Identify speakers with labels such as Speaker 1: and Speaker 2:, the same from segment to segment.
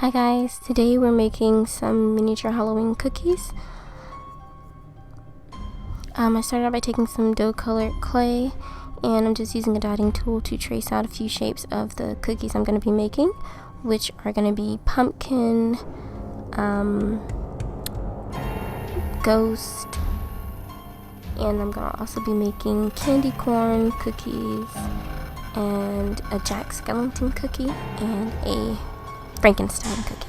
Speaker 1: Hi guys, today we're making some miniature Halloween cookies. I started out by taking some dough colored clay, and I'm just using a dotting tool to trace out a few shapes of the cookies I'm going to be making, which are going to be pumpkin, ghost, and I'm going to also be making candy corn cookies, and a Jack Skellington cookie, and a Frankenstein cookie.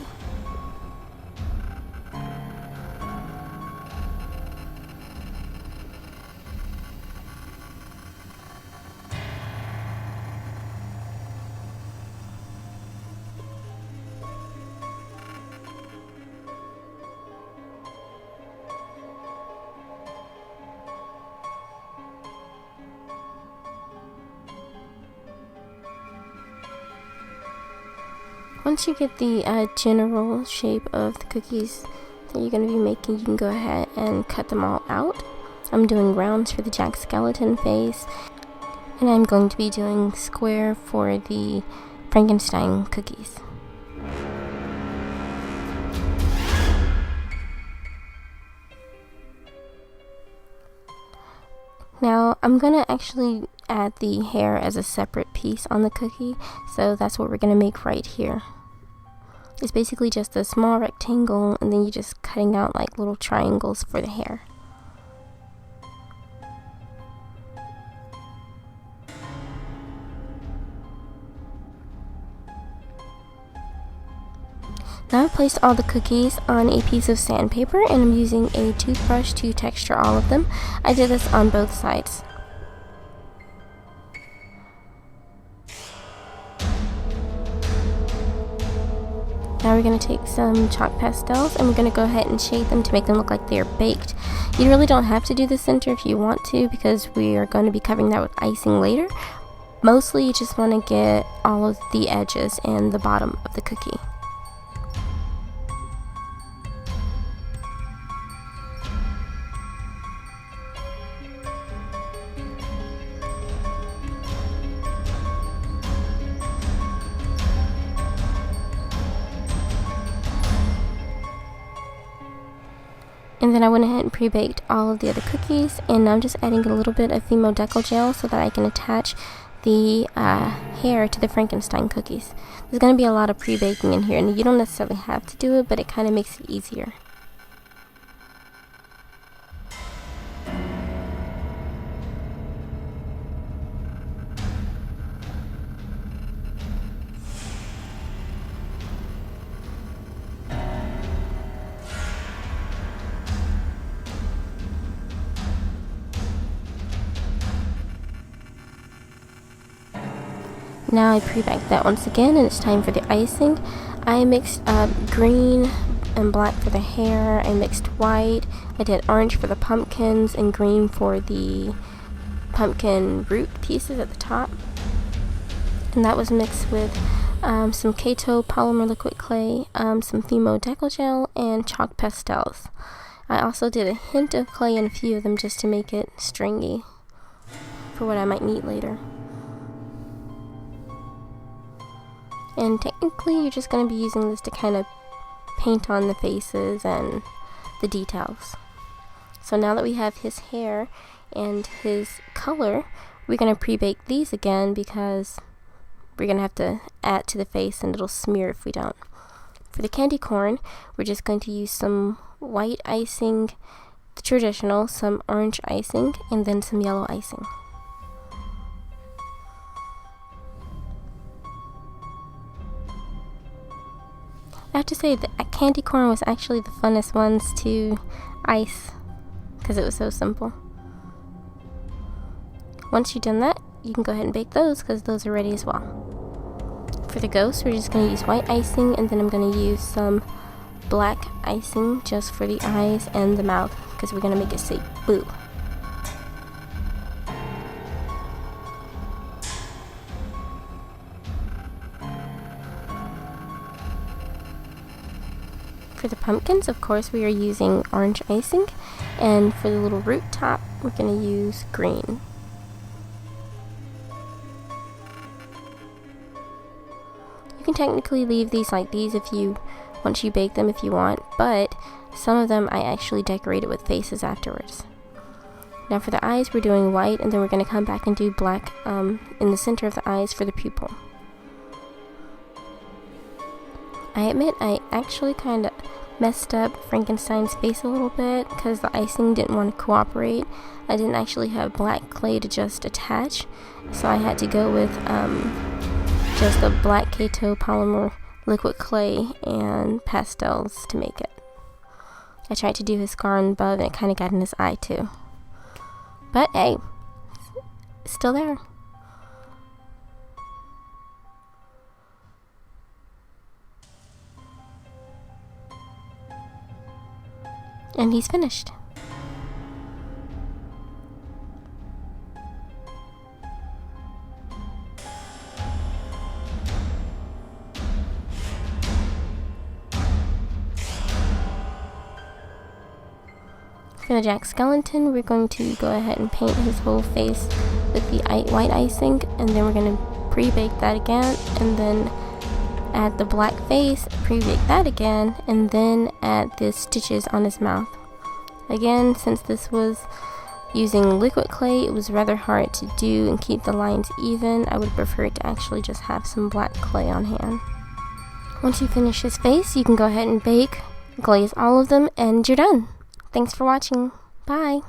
Speaker 1: Once you get the general shape of the cookies that you're going to be making, you can go ahead and cut them all out. I'm doing rounds for the Jack Skellington face, and I'm going to be doing square for the Frankenstein cookies. Now, I'm going to actually add the hair as a separate piece on the cookie, so that's what we're going to make right here. It's basically just a small rectangle, and then you're just cutting out like little triangles for the hair. Now I've placed all the cookies on a piece of sandpaper, and I'm using a toothbrush to texture all of them. I did this on both sides. Now we're going to take some chalk pastels, and we're going to go ahead and shade them to make them look like they're baked. You really don't have to do the center if you want to, because we are going to be covering that with icing later. Mostly you just want to get all of the edges and the bottom of the cookie. And then I went ahead and pre-baked all of the other cookies, and I'm just adding a little bit of Fimo Deco Gel so that I can attach the hair to the Frankenstein cookies. There's going to be a lot of pre-baking in here, and you don't necessarily have to do it, but it kind of makes it easier. Now I pre-baked that once again, and it's time for the icing. I mixed green and black for the hair, I mixed white, I did orange for the pumpkins, and green for the pumpkin root pieces at the top. And that was mixed with some Kato polymer liquid clay, some Fimo Deco Gel, and chalk pastels. I also did a hint of clay in a few of them just to make it stringy for what I might need later. And technically you're just going to be using this to kind of paint on the faces and the details. So now that we have his hair and his color, we're going to pre-bake these again because we're going to have to add to the face and it'll smear if we don't. For the candy corn, we're just going to use some white icing, the traditional, some orange icing, and then some yellow icing. I have to say that candy corn was actually the funnest ones to ice because it was so simple. Once you've done that, you can go ahead and bake those because those are ready as well. For the ghost, we're just going to use white icing, and then I'm going to use some black icing just for the eyes and the mouth because we're going to make it say boo. For the pumpkins, of course, we are using orange icing, and for the little root top, we're going to use green. You can technically leave these like these if you, once you bake them if you want, but some of them I actually decorated with faces afterwards. Now for the eyes, we're doing white, and then we're going to come back and do black in the center of the eyes for the pupil. I admit I actually kind of messed up Frankenstein's face a little bit because the icing didn't want to cooperate. I didn't actually have black clay to just attach, so I had to go with just a black Kato polymer liquid clay and pastels to make it. I tried to do his scar on above, and it kind of got in his eye too. But hey, it's still there. And he's finished. For the Jack Skellington, we're going to go ahead and paint his whole face with the white icing, and then we're going to pre-bake that again, and then add the black face, pre-bake that again, and then add the stitches on his mouth. Again, since this was using liquid clay, it was rather hard to do and keep the lines even. I would prefer to actually just have some black clay on hand. Once you finish his face, you can go ahead and bake, glaze all of them, and you're done. Thanks for watching. Bye.